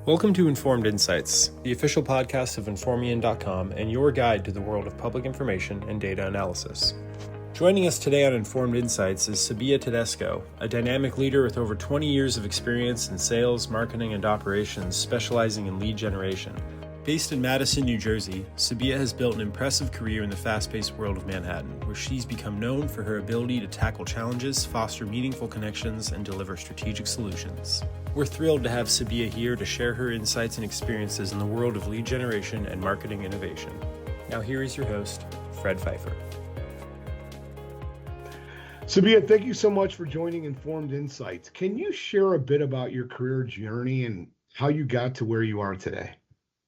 Welcome to Informed Insights, the official podcast of Informian.com and your guide to the world of public information and data analysis. Joining us today on Informed Insights is Sabiha Tudesco, a dynamic leader with over 20 years of experience in sales, marketing, and operations specializing in lead generation. Based in Madison, New Jersey, Sabiha has built an impressive career in the fast-paced world of Manhattan, where she's become known for her ability to tackle challenges, foster meaningful connections, and deliver strategic solutions. We're thrilled to have Sabiha here to share her insights and experiences in the world of lead generation and marketing innovation. Now here is your host, Fred Pfeiffer. Sabiha, thank you so much for joining Informed Insights. Can you share a bit about your career journey and how you got to where you are today?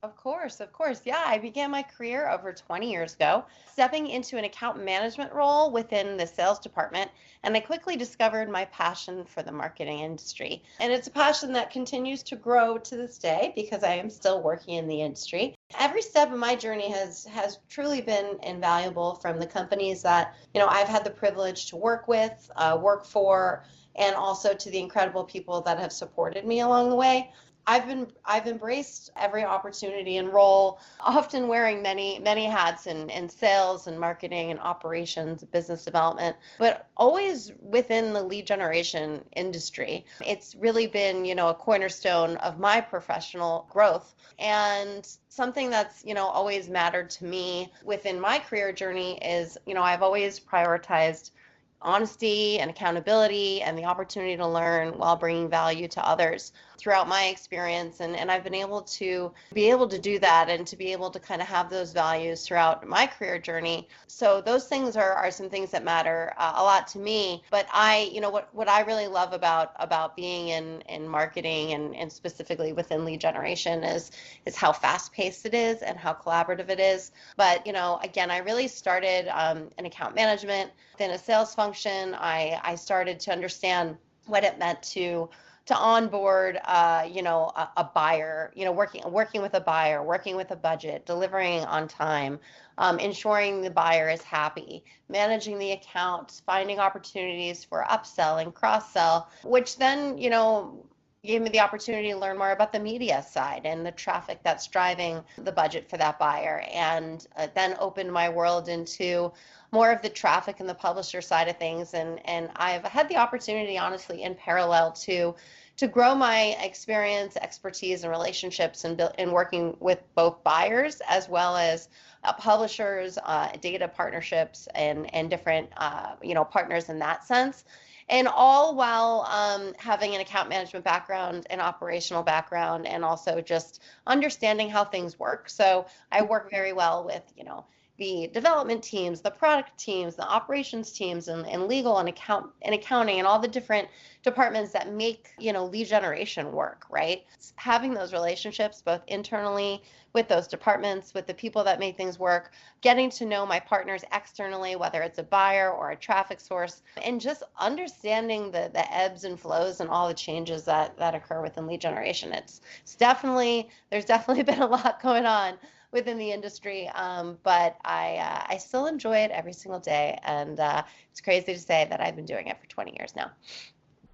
Of course. Yeah, I began my career over 20 years ago, stepping into an account management role within the sales department, and I quickly discovered my passion for the marketing industry. And it's a passion that continues to grow to this day because I am still working in the industry. Every step of my journey has truly been invaluable, from the companies that, I've had the privilege to work with, work for, and also to the incredible people that have supported me along the way. I've embraced every opportunity and role, often wearing many hats in sales and marketing and operations, business development, but always within the lead generation industry. It's really been, a cornerstone of my professional growth, and something that's, always mattered to me within my career journey is, I've always prioritized honesty and accountability and the opportunity to learn while bringing value to others throughout my experience. And I've been able to do that and to be able to kind of have those values throughout my career journey. So those things are some things that matter a lot to me. But what I really love about being in marketing and specifically within lead generation is how fast paced it is and how collaborative it is. But, again, I really started in account management. Within a sales function, I started to understand what it meant to onboard, a buyer, working with a buyer, working with a budget, delivering on time, ensuring the buyer is happy, managing the account, finding opportunities for upsell and cross-sell, which then, gave me the opportunity to learn more about the media side and the traffic that's driving the budget for that buyer, and then opened my world into more of the traffic and the publisher side of things. And I've had the opportunity, honestly, in parallel to grow my experience, expertise, and relationships in working with both buyers as well as publishers, data partnerships, and different partners in that sense. And all while having an account management background, an operational background, and also just understanding how things work. So I work very well with, the development teams, the product teams, the operations teams, and legal and accounting, and all the different departments that make, lead generation work, right? Having those relationships both internally with those departments, with the people that make things work, getting to know my partners externally, whether it's a buyer or a traffic source, and just understanding the ebbs and flows and all the changes that occur within lead generation. There's definitely been a lot going on within the industry, but I still enjoy it every single day, and it's crazy to say that I've been doing it for 20 years now.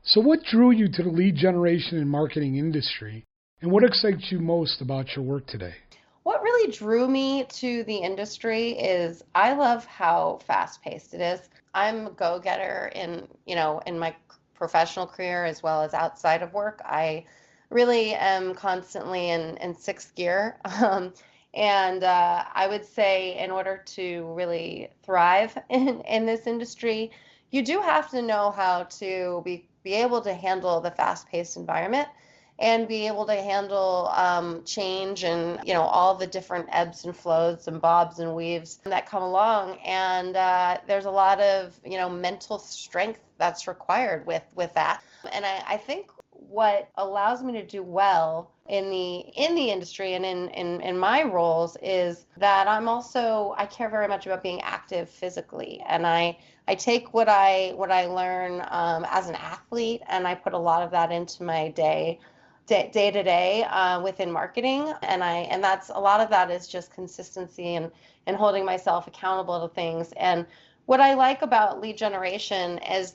So what drew you to the lead generation and marketing industry, and what excites you most about your work today? What really drew me to the industry is I love how fast-paced it is. I'm a go-getter in my professional career as well as outside of work. I really am constantly in sixth gear. And I would say in order to really thrive in this industry, you do have to know how to be able to handle the fast-paced environment and be able to handle change and, all the different ebbs and flows and bobs and weaves that come along. And there's a lot of, mental strength that's required with that. And I think what allows me to do well in the industry and in my roles is that I care very much about being active physically, and I take what I learn as an athlete, and I put a lot of that into my day to day within marketing, and that's a lot of that is just consistency and holding myself accountable to things. And what I like about lead generation is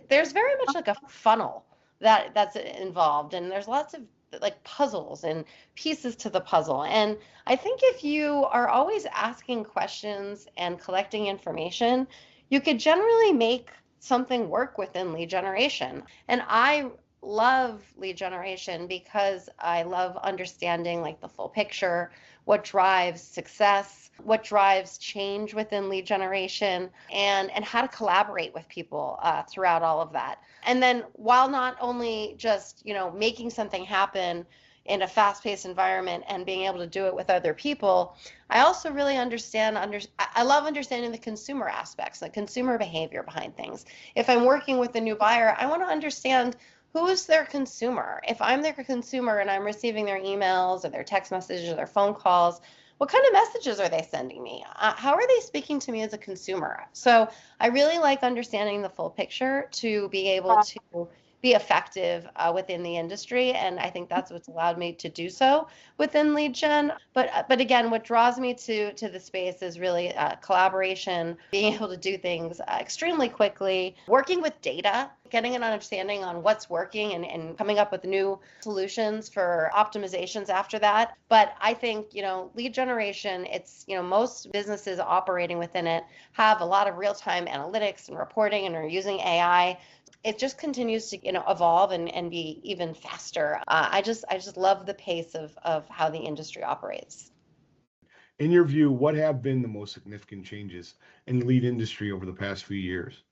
there's very much like a funnel that's involved, and there's lots of like puzzles and pieces to the puzzle. And I think if you are always asking questions and collecting information, you could generally make something work within lead generation. And I love lead generation because I love understanding like the full picture, what drives success, what drives change within lead generation, and how to collaborate with people throughout all of that. And then while not only just, making something happen in a fast-paced environment and being able to do it with other people, I also really I love understanding the consumer aspects, the consumer behavior behind things. If I'm working with a new buyer, I want to understand who is their consumer. If I'm their consumer and I'm receiving their emails or their text messages or their phone calls, what kind of messages are they sending me? How are they speaking to me as a consumer? So I really like understanding the full picture to be able to be effective within the industry, and I think that's what's allowed me to do so within lead gen. But again, what draws me to the space is really collaboration, being able to do things extremely quickly, working with data, getting an understanding on what's working and coming up with new solutions for optimizations after that. But I think, lead generation, it's, most businesses operating within it have a lot of real-time analytics and reporting and are using AI. It just continues to, evolve and be even faster. I just love the pace of how the industry operates. In your view, what have been the most significant changes in the lead industry over the past few years?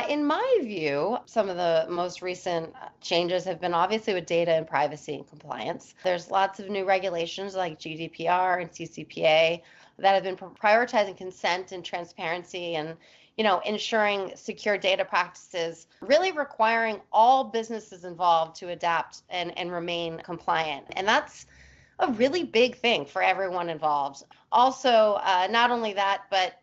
In my view, some of the most recent changes have been obviously with data and privacy and compliance. There's lots of new regulations like GDPR and TCPA that have been prioritizing consent and transparency and ensuring secure data practices, really requiring all businesses involved to adapt and remain compliant. And that's a really big thing for everyone involved. Also, not only that, but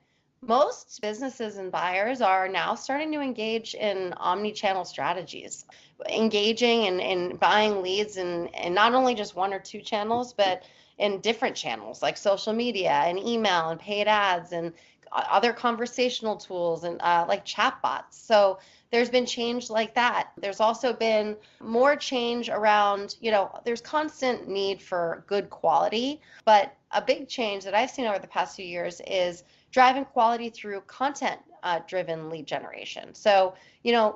most businesses and buyers are now starting to engage in omni-channel strategies, engaging and buying leads in not only just one or two channels, but in different channels like social media and email and paid ads and other conversational tools and like chatbots. So there's been change like that. There's also been more change around, there's constant need for good quality, but a big change that I've seen over the past few years is driving quality through content driven lead generation. So,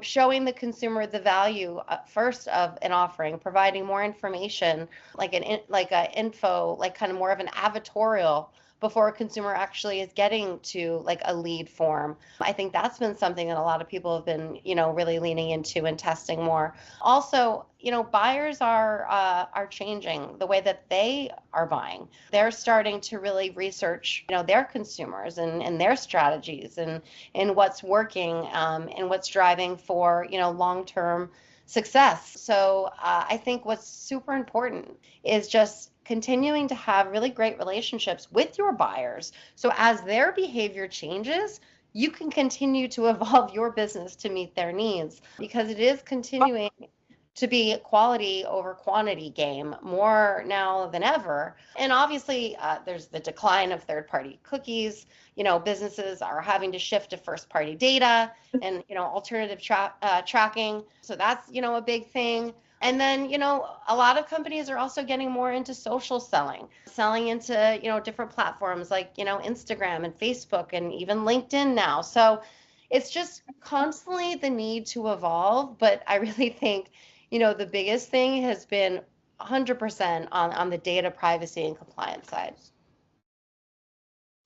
showing the consumer the value first of an offering, providing more information, like a info, like kind of more of an advertorial before a consumer actually is getting to like a lead form. I think that's been something that a lot of people have been, really leaning into and testing more. Also, buyers are changing the way that they are buying. They're starting to really research, their consumers and their strategies and what's working and what's driving for, long-term success. So I think what's super important is just continuing to have really great relationships with your buyers. So as their behavior changes, you can continue to evolve your business to meet their needs, because it is continuing to be quality over quantity game more now than ever. And obviously, there's the decline of third-party cookies. Businesses are having to shift to first-party data and, alternative tracking. So that's, a big thing. And then, a lot of companies are also getting more into social selling into, different platforms like, Instagram and Facebook and even LinkedIn now. So it's just constantly the need to evolve. But I really think, the biggest thing has been 100% on the data privacy and compliance side.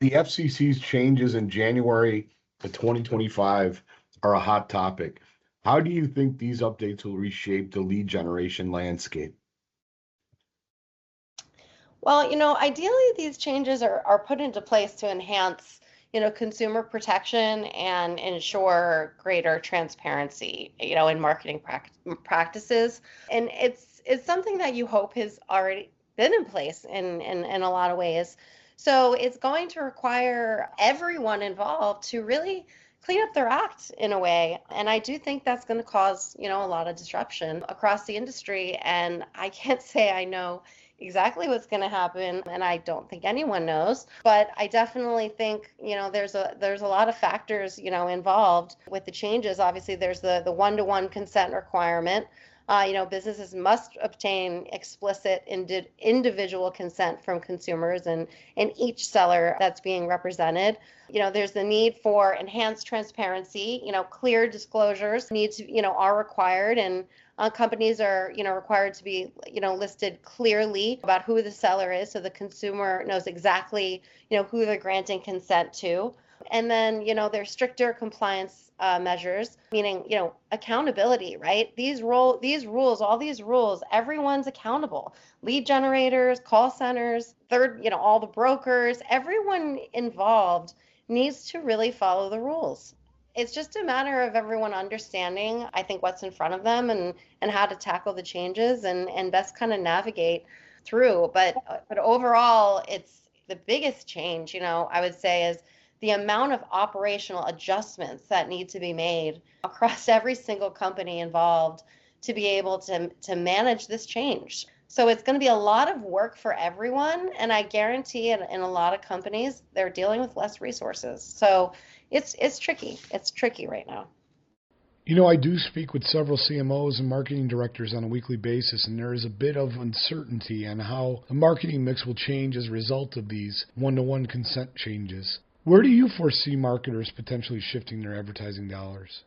The FCC's changes in January to 2025 are a hot topic. How do you think these updates will reshape the lead generation landscape? Well, ideally these changes are put into place to enhance, consumer protection and ensure greater transparency, in marketing practices. And it's something that you hope has already been in place in a lot of ways. So it's going to require everyone involved to really clean up their act in a way. And I do think that's going to cause, a lot of disruption across the industry. And I can't say I know exactly what's going to happen, and I don't think anyone knows, but I definitely think, there's a lot of factors, involved with the changes. Obviously, there's the one-to-one consent requirement. Businesses must obtain explicit individual consent from consumers and each seller that's being represented. There's the need for enhanced transparency. Clear disclosures are required, and companies are, required to be, listed clearly about who the seller is, so the consumer knows exactly, who they're granting consent to. And then, there's stricter compliance measures, meaning, accountability, right? All these rules, everyone's accountable. Lead generators, call centers, all the brokers, everyone involved needs to really follow the rules. It's just a matter of everyone understanding, I think, what's in front of them and how to tackle the changes and best kind of navigate through. But overall, it's the biggest change, I would say, is the amount of operational adjustments that need to be made across every single company involved to be able to manage this change. So it's going to be a lot of work for everyone, and I guarantee in a lot of companies they're dealing with less resources. So it's tricky. It's tricky right now. I do speak with several CMOs and marketing directors on a weekly basis, and there is a bit of uncertainty on how the marketing mix will change as a result of these one-to-one consent changes. Where do you foresee marketers potentially shifting their advertising dollars?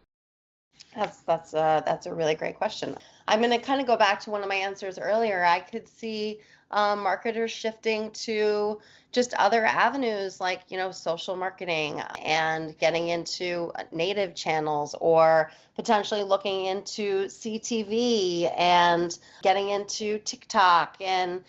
That's a really great question. I'm going to kind of go back to one of my answers earlier. I could see marketers shifting to just other avenues like, social marketing and getting into native channels, or potentially looking into CTV and getting into TikTok, and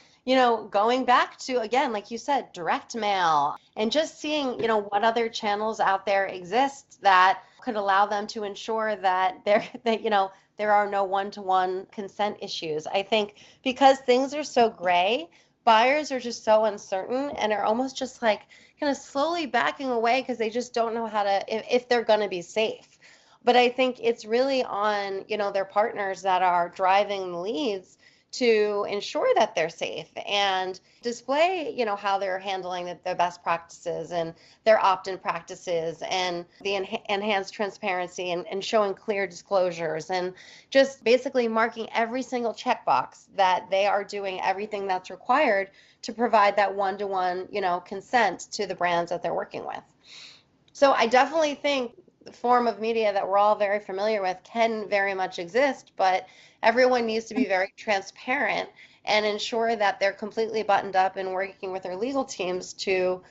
going back to, again, like you said, direct mail, and just seeing, what other channels out there exist that could allow them to ensure that there are no one-to-one consent issues. I think because things are so gray, buyers are just so uncertain and are almost just like kind of slowly backing away because they just don't know how to, if they're going to be safe. But I think it's really on, their partners that are driving the leads to ensure that they're safe and display, how they're handling their best practices and their opt-in practices, and the enhanced transparency and showing clear disclosures, and just basically marking every single checkbox that they are doing everything that's required to provide that one-to-one, consent to the brands that they're working with. So I definitely think the form of media that we're all very familiar with can very much exist, but everyone needs to be very transparent and ensure that they're completely buttoned up and working with their legal teams to,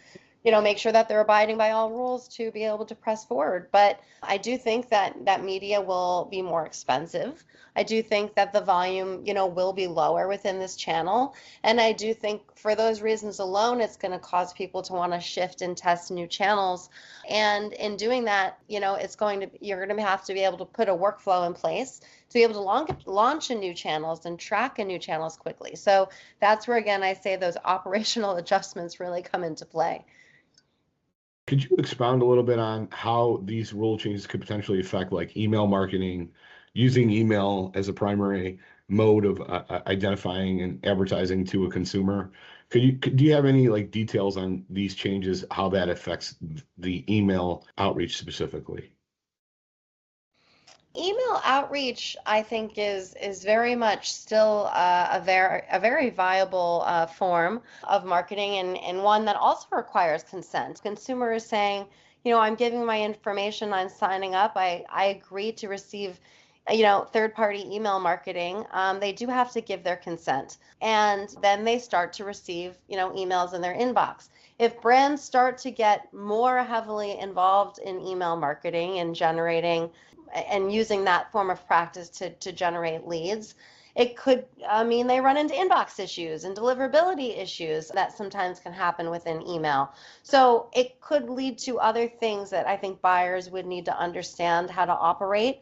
make sure that they're abiding by all rules to be able to press forward. But I do think that media will be more expensive. I do think that the volume, will be lower within this channel. And I do think for those reasons alone, it's going to cause people to want to shift and test new channels. And in doing that, you're going to have to be able to put a workflow in place to be able to launch in new channels and track in new channels quickly. So that's where, again, I say those operational adjustments really come into play. Could you expound a little bit on how these rule changes could potentially affect like email marketing, using email as a primary mode of identifying and advertising to a consumer? Do you have any like details on these changes, how that affects the email outreach specifically? Email outreach, I think, is very much still a very viable form of marketing, and one that also requires consent. Consumer is saying, I'm giving my information, I'm signing up, I agree to receive, third-party email marketing. They do have to give their consent, and then they start to receive, emails in their inbox. If brands start to get more heavily involved in email marketing and generating and using that form of practice to generate leads, it could mean they run into inbox issues and deliverability issues that sometimes can happen within email. So it could lead to other things that I think buyers would need to understand how to operate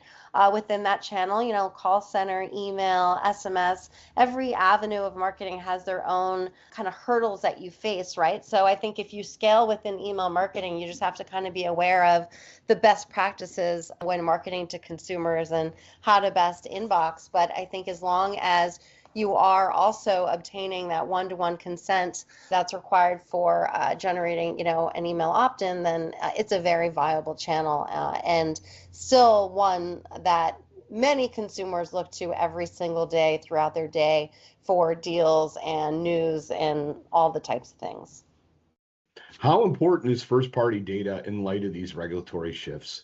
within that channel. Call center, email, SMS, every avenue of marketing has their own kind of hurdles that you face, right? So I think if you scale within email marketing, you just have to kind of be aware of the best practices when marketing to consumers and how to best inbox. But I think as long as you are also obtaining that one-to-one consent that's required for generating, an email opt-in, then it's a very viable channel and still one that many consumers look to every single day throughout their day for deals and news and all the types of things. How important is first-party data in light of these regulatory shifts?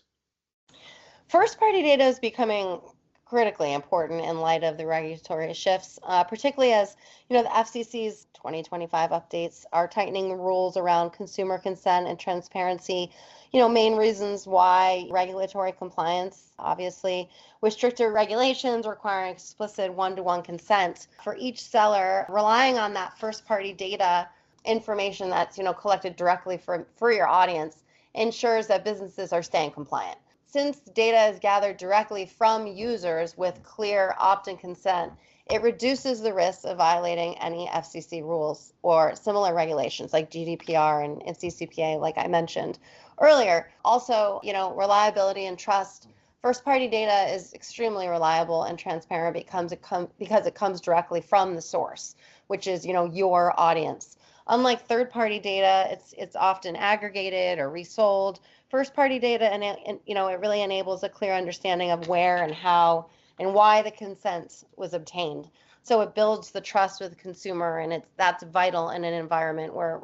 First-party data is becoming critically important in light of the regulatory shifts, particularly as the FCC's 2025 updates are tightening rules around consumer consent and transparency. Main reasons why regulatory compliance, obviously, with stricter regulations requiring explicit one-to-one consent for each seller, relying on that first-party data information that's collected directly for your audience ensures that businesses are staying compliant. Since data is gathered directly from users with clear opt-in consent, it reduces the risk of violating any FCC rules or similar regulations like GDPR and TCPA, like I mentioned earlier. Also, reliability and trust. First-party data is extremely reliable and transparent because it comes directly from the source, which is your audience. Unlike third-party data, it's often aggregated or resold. First-party data, and it really enables a clear understanding of where and how and why the consent was obtained. So it builds the trust with the consumer, and that's vital in an environment where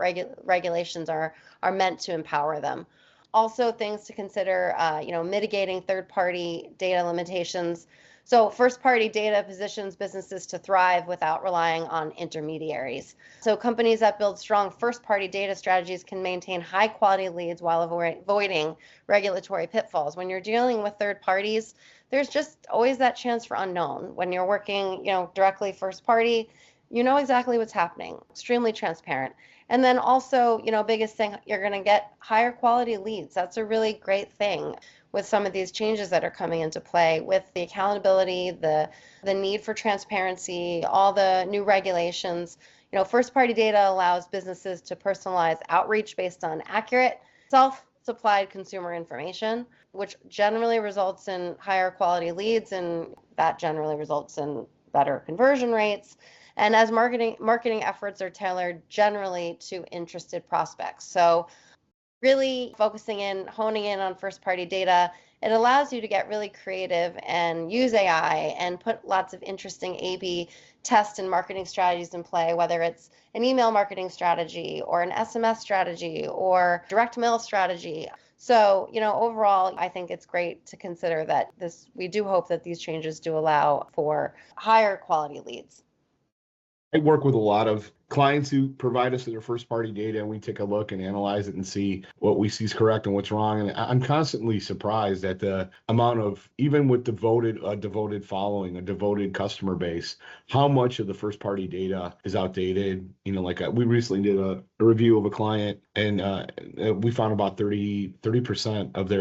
regulations are meant to empower them. Also, things to consider, mitigating third-party data limitations. So first-party data positions businesses to thrive without relying on intermediaries. So companies that build strong first-party data strategies can maintain high-quality leads while avoiding regulatory pitfalls. When you're dealing with third parties, there's just always that chance for unknown. When you're working, directly first-party, you know exactly what's happening. Extremely transparent. And then also, biggest thing, you're going to get higher quality leads. That's a really great thing with some of these changes that are coming into play with the accountability, the need for transparency, all the new regulations. First-party data allows businesses to personalize outreach based on accurate, self-supplied consumer information, which generally results in higher quality leads, and that generally results in better conversion rates. And as marketing efforts are tailored generally to interested prospects. So really honing in on first-party data, it allows you to get really creative and use AI and put lots of interesting A/B test and marketing strategies in play, whether it's an email marketing strategy or an SMS strategy or direct mail strategy. So, overall, I think it's great to consider that we do hope that these changes do allow for higher quality leads. I work with a lot of clients who provide us their first party data, and we take a look and analyze it and see what we see is correct and what's wrong. And I'm constantly surprised at the amount of, even with devoted following, a devoted customer base, how much of the first party data is outdated. We recently did a review of a client, and we found about 30% of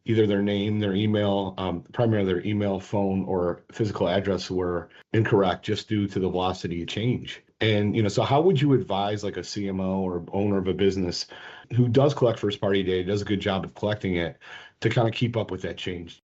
either their name, their email, primarily their email, phone, or physical address were incorrect just due to the velocity of change. And, so how would you advise like a CMO or owner of a business who does collect first party data, does a good job of collecting it, to kind of keep up with that change?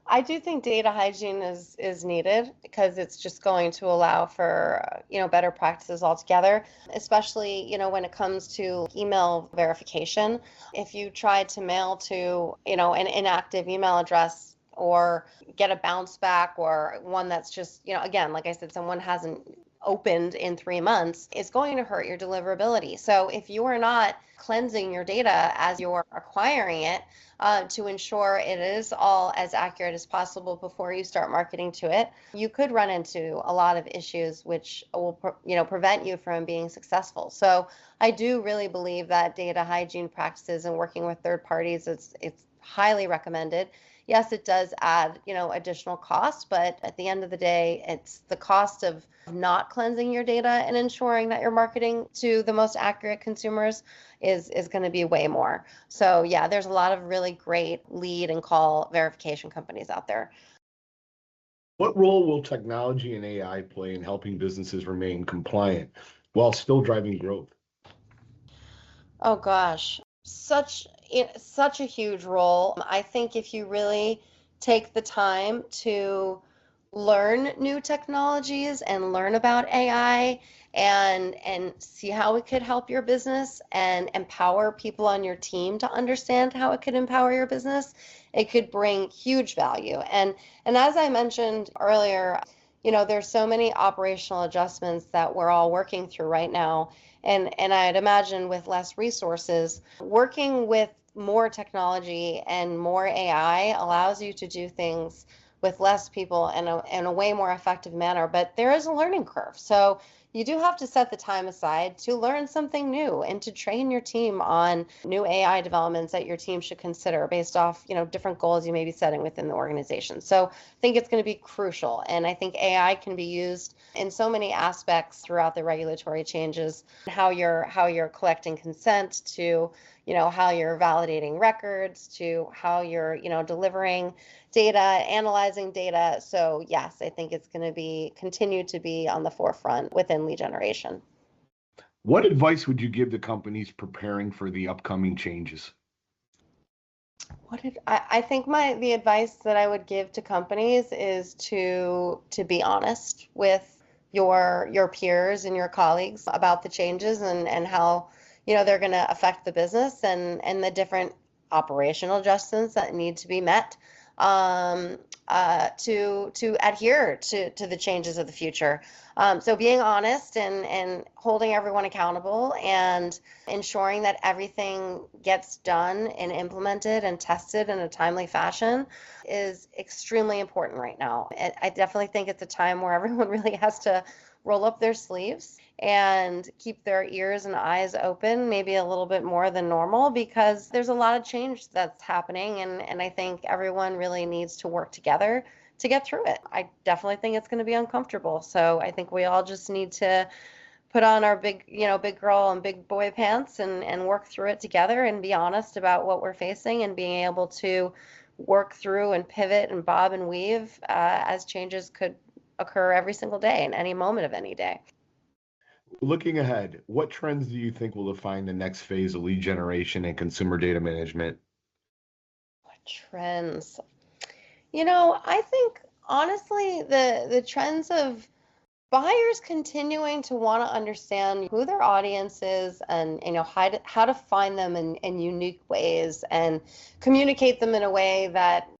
I do think data hygiene is needed because it's just going to allow for, better practices altogether, especially, when it comes to email verification. If you try to mail to, an inactive email address or get a bounce back or one that's just, again, like I said, someone hasn't opened in 3 months, it's going to hurt your deliverability. So if you are not cleansing your data as you're acquiring it, to ensure it is all as accurate as possible before you start marketing to it, you could run into a lot of issues which will prevent you from being successful. So I do really believe that data hygiene practices and working with third parties, it's highly recommended. Yes, it does add, additional costs, but at the end of the day, it's the cost of not cleansing your data and ensuring that you're marketing to the most accurate consumers is going to be way more. So yeah, there's a lot of really great lead and call verification companies out there. What role will technology and AI play in helping businesses remain compliant while still driving growth? Oh gosh, such a huge role. I think if you really take the time to learn new technologies and learn about AI and see how it could help your business and empower people on your team to understand how it could empower your business, it could bring huge value. And as I mentioned earlier, there's so many operational adjustments that we're all working through right now. And I'd imagine with less resources, working with more technology and more AI allows you to do things with less people in a way more effective manner. But there is a learning curve. So you do have to set the time aside to learn something new and to train your team on new AI developments that your team should consider based off, different goals you may be setting within the organization. So I think it's going to be crucial. And I think AI can be used in so many aspects throughout the regulatory changes, how you're collecting consent to, how you're validating records to how you're, delivering data, analyzing data. So yes, I think it's going to continue to be on the forefront within lead generation. What advice would you give to companies preparing for the upcoming changes? I think the advice that I would give to companies is to be honest with your peers and your colleagues about the changes and how they're going to affect the business and the different operational adjustments that need to be met to adhere to the changes of the future. So being honest and holding everyone accountable and ensuring that everything gets done and implemented and tested in a timely fashion is extremely important right now. I definitely think it's a time where everyone really has to roll up their sleeves and keep their ears and eyes open, maybe a little bit more than normal, because there's a lot of change that's happening, and I think everyone really needs to work together to get through it. I definitely think it's going to be uncomfortable, so I think we all just need to put on our big girl and big boy pants and work through it together and be honest about what we're facing and being able to work through and pivot and bob and weave as changes could occur every single day in any moment of any day. Looking ahead, what trends do you think will define the next phase of lead generation and consumer data management? What trends? I think honestly the trends of buyers continuing to want to understand who their audience is and how to find them in unique ways and communicate them in a way that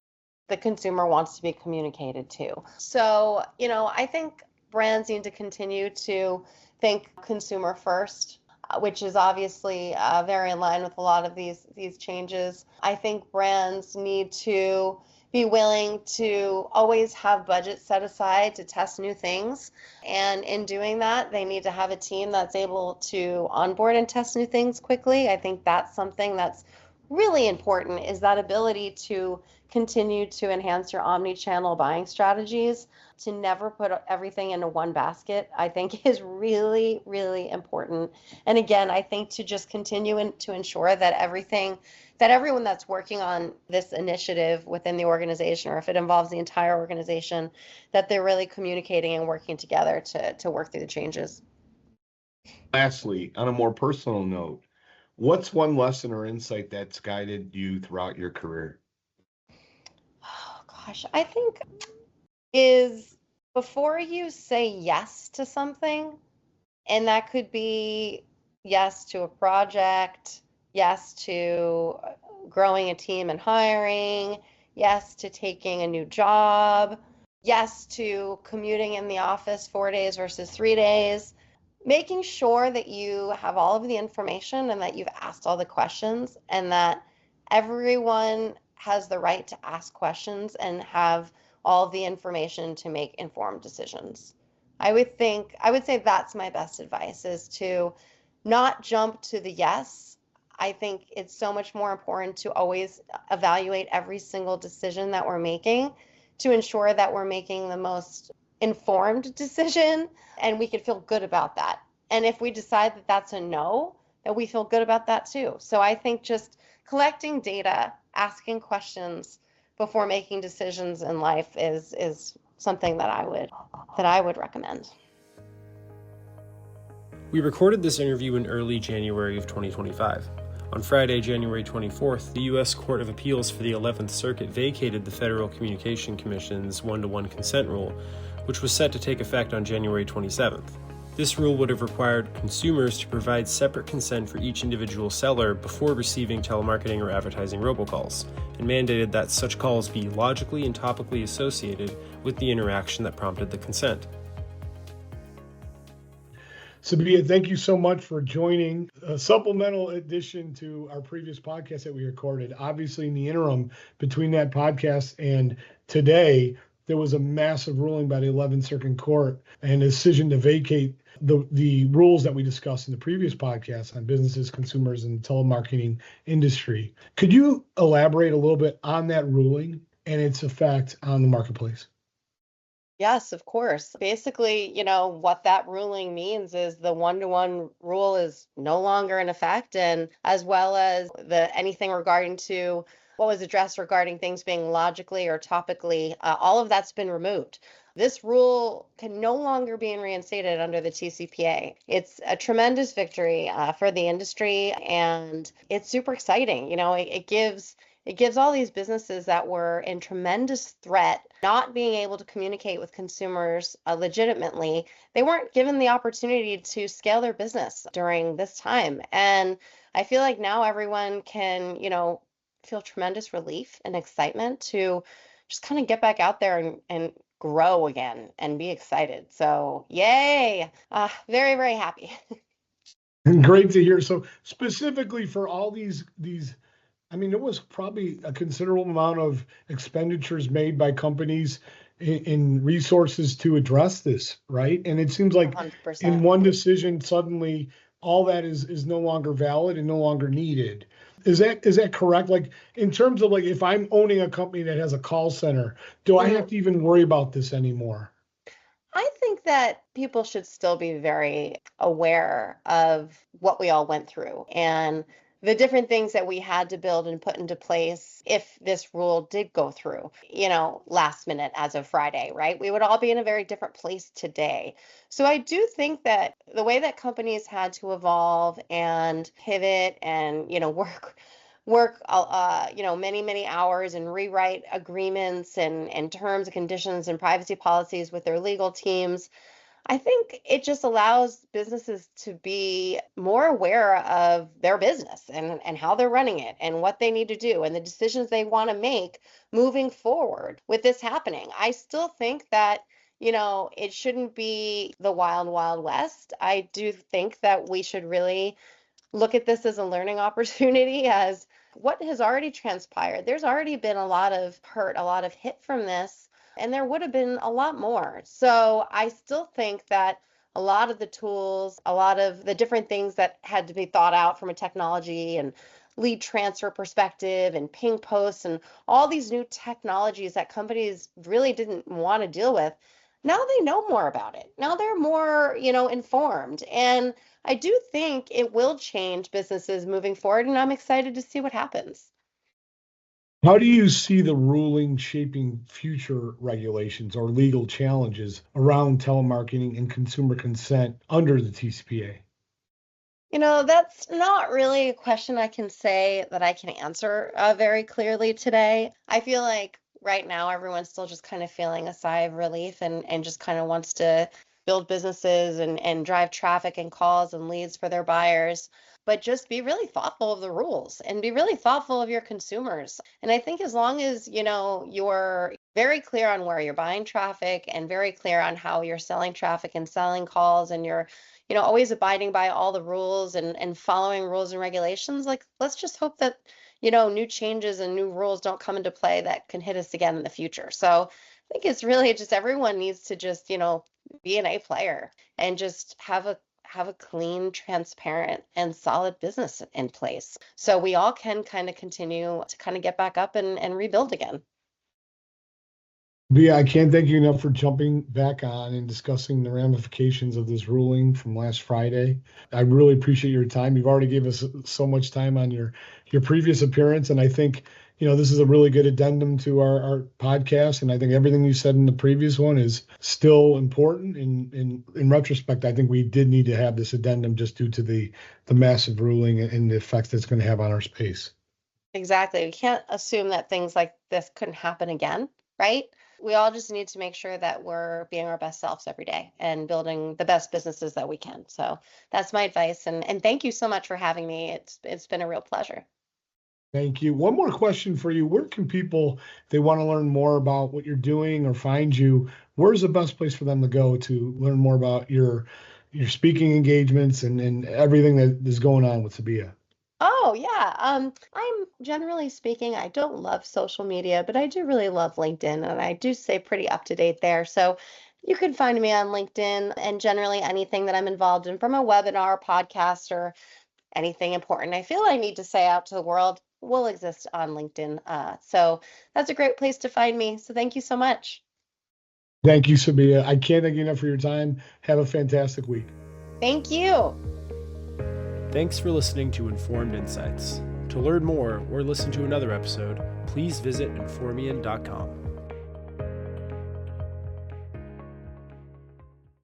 the consumer wants to be communicated to. So, I think brands need to continue to think consumer first, which is obviously very in line with a lot of these changes. I think brands need to be willing to always have budget set aside to test new things. And in doing that, they need to have a team that's able to onboard and test new things quickly. I think that's something that's really important, is that ability to continue to enhance your omni-channel buying strategies, to never put everything into one basket, I think is really, really important. And again, I think to just continue to ensure that everyone that's working on this initiative within the organization, or if it involves the entire organization, that they're really communicating and working together to work through the changes. Lastly, on a more personal note, what's one lesson or insight that's guided you throughout your career? Oh gosh, I think is before you say yes to something, and that could be yes to a project, yes to growing a team and hiring, yes to taking a new job, yes to commuting in the office 4 days versus 3 days, making sure that you have all of the information and that you've asked all the questions and that everyone has the right to ask questions and have all of the information to make informed decisions. I would say that's my best advice, is to not jump to the yes. I think it's so much more important to always evaluate every single decision that we're making to ensure that we're making the most informed decision and we can feel good about that. And if we decide that that's a no, that we feel good about that too. So I think just collecting data, asking questions before making decisions in life is something that I would recommend. We recorded this interview in early January of 2025. On Friday, January 24th, the U.S. Court of Appeals for the 11th Circuit vacated the Federal Communication Commission's one-to-one consent rule, which was set to take effect on January 27th. This rule would have required consumers to provide separate consent for each individual seller before receiving telemarketing or advertising robocalls, and mandated that such calls be logically and topically associated with the interaction that prompted the consent. Sabiha, thank you so much for joining a supplemental addition to our previous podcast that we recorded. Obviously, in the interim between that podcast and today, there was a massive ruling by the 11th Circuit Court and a decision to vacate the rules that we discussed in the previous podcast on businesses, consumers, and the telemarketing industry. Could you elaborate a little bit on that ruling and its effect on the marketplace? Yes, of course. Basically, what that ruling means is the one-to-one rule is no longer in effect, and as well as anything regarding to what was addressed regarding things being logically or topically, all of that's been removed. This rule can no longer be reinstated under the TCPA. It's a tremendous victory for the industry, and it's super exciting. It gives all these businesses that were in tremendous threat, not being able to communicate with consumers legitimately. They weren't given the opportunity to scale their business during this time. And I feel like now everyone can, feel tremendous relief and excitement to just kind of get back out there and grow again and be excited. So yay, very, very happy. Great to hear. So specifically for all these, there was probably a considerable amount of expenditures made by companies in resources to address this, right? And it seems like 100%. in one decision, suddenly all that is no longer valid and no longer needed. Is that correct? Like in terms of if I'm owning a company that has a call center, do I have to even worry about this anymore? I think that people should still be very aware of what we all went through and the different things that we had to build and put into place if this rule did go through, last minute as of Friday, right? We would all be in a very different place today. So I do think that the way that companies had to evolve and pivot and, work many, many hours and rewrite agreements and terms and conditions and privacy policies with their legal teams, I think it just allows businesses to be more aware of their business and how they're running it and what they need to do and the decisions they want to make moving forward with this happening. I still think that, it shouldn't be the wild, wild west. I do think that we should really look at this as a learning opportunity as what has already transpired. There's already been a lot of hurt, a lot of hit from this. And there would have been a lot more. So I still think that a lot of the tools, a lot of the different things that had to be thought out from a technology and lead transfer perspective and ping posts and all these new technologies that companies really didn't want to deal with, now they know more about it. Now they're more, informed. And I do think it will change businesses moving forward. And I'm excited to see what happens. How do you see the ruling shaping future regulations or legal challenges around telemarketing and consumer consent under the TCPA? That's not really a question I can say that I can answer very clearly today. I feel like right now everyone's still just kind of feeling a sigh of relief and just kind of wants to build businesses and drive traffic and calls and leads for their buyers. But just be really thoughtful of the rules and be really thoughtful of your consumers. And I think as long as, you're very clear on where you're buying traffic and very clear on how you're selling traffic and selling calls and you're, always abiding by all the rules and following rules and regulations, let's just hope that, new changes and new rules don't come into play that can hit us again in the future. So I think it's really just everyone needs to just, be an A player and just have a clean, transparent, and solid business in place. So we all can kind of continue to kind of get back up and rebuild again. Yeah, I can't thank you enough for jumping back on and discussing the ramifications of this ruling from last Friday. I really appreciate your time. You've already gave us so much time on your previous appearance, and I think this is a really good addendum to our podcast. And I think everything you said in the previous one is still important. In retrospect, I think we did need to have this addendum just due to the massive ruling and the effects that's going to have on our space. Exactly. We can't assume that things like this couldn't happen again, right? We all just need to make sure that we're being our best selves every day and building the best businesses that we can. So that's my advice. And thank you so much for having me. It's been a real pleasure. Thank you. One more question for you. Where can people, if they want to learn more about what you're doing or find you, where's the best place for them to go to learn more about your speaking engagements and everything that is going on with Sabiha? Oh, yeah. I'm generally speaking, I don't love social media, but I do really love LinkedIn and I do stay pretty up to date there. So you can find me on LinkedIn and generally anything that I'm involved in from a webinar, podcast, or anything important I feel I need to say out to the world will exist on LinkedIn. So that's a great place to find me. So thank you so much. Thank you, Sabiha. I can't thank you enough for your time. Have a fantastic week. Thank you. Thanks for listening to Informed Insights. To learn more or listen to another episode, please visit informian.com.